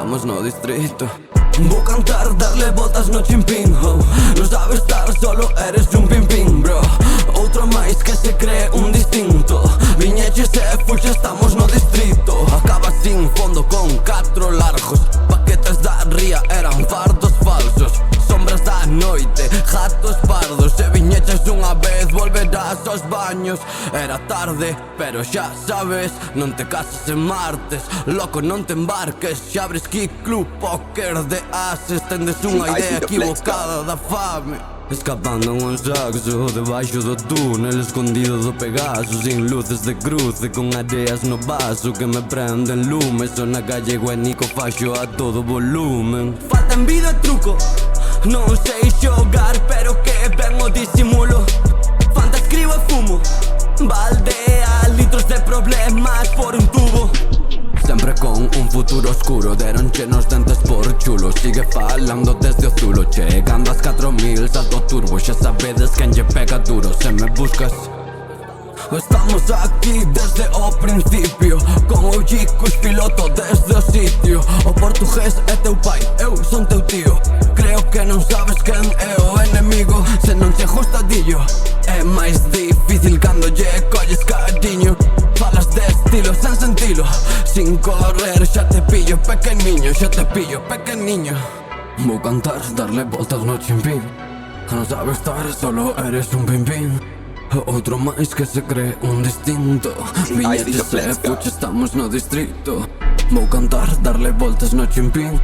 estamos no distrito. Vou cantar, darle voltas no chimpín, oh. Non sabes estar solo, eres un pimpín, bro. Outro máis que se cree un distinto. Viñeches e fuxe, estamos no distrito. Acaba sin fondo con 4 largos. Paquetes da ría eran fardos falsos. Sombras da noite, gatos pardos. Se viñeches unha vez, volverás aos baños. Era tarde, pero xa sabes, non te cases en martes. Loco, non te embarques, xa abres Kick Club Póker de ases. Tendes unha idea equivocada da fame. Escapando en un saxo, debaixo do túnel, escondido do Pegaso, sin luces de cruce, con areas no vaso que me prenden lumes. Son na calle Guanico, faxo a todo volumen. Falta envido e truco, non sei xogar, pero que ben o disimulo. Fanta, escribo e fumo, baldea litros de problemas por un tubo. Sempre con un futuro oscuro, deronche nos dentes por chulo. Sigue falando desde o zulo, chegando ás 4000, salto turbo. Xa sabedes quen lle pega duro, se me buscas. Estamos aquí desde o principio, con o Gicus piloto desde o sitio. O portugués é teu pai, eu son teu tío. Creo que non sabes quen é o enemigo. Se non che gustadillo, é máis difícil cando lle colles cariño. Falas de estilo sen sentilo, sin correr xa te pillo pequeniño, xa te pillo pequeniño. Vou cantar, darle voltas no chimpín. Non sabes estar, solo eres un pimpín. Outro máis que se cree un distinto. Viñeches e fuche, estamos no distrito. Vou cantar, darle voltas no chimpín.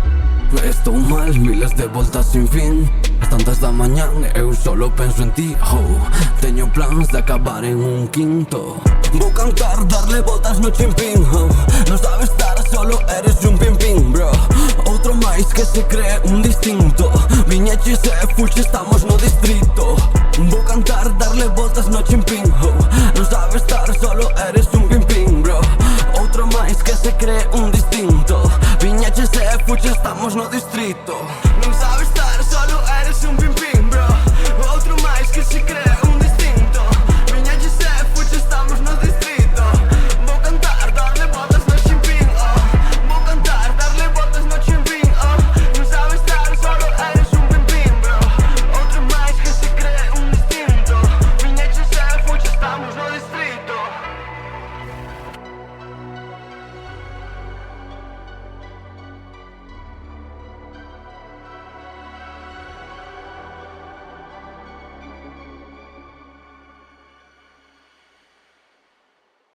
Estou mal, miles de voltas sin fin. As tantas da mañán eu solo penso en ti, oh. Teño plans de acabar en un quinto. Vou cantar, darle voltas no chimpín, oh. Non sabes estar, solo eres un pimpín, bro. Outro máis que se cree un distinto. Viñeches e fuxe, estamos no distrito. Vou cantar, darle voltas no chimpín, oh. Non sabes estar, solo eres un pimpín, bro. Outro máis que se cree un distinto. Viñeches e fuxe, estamos no distrito.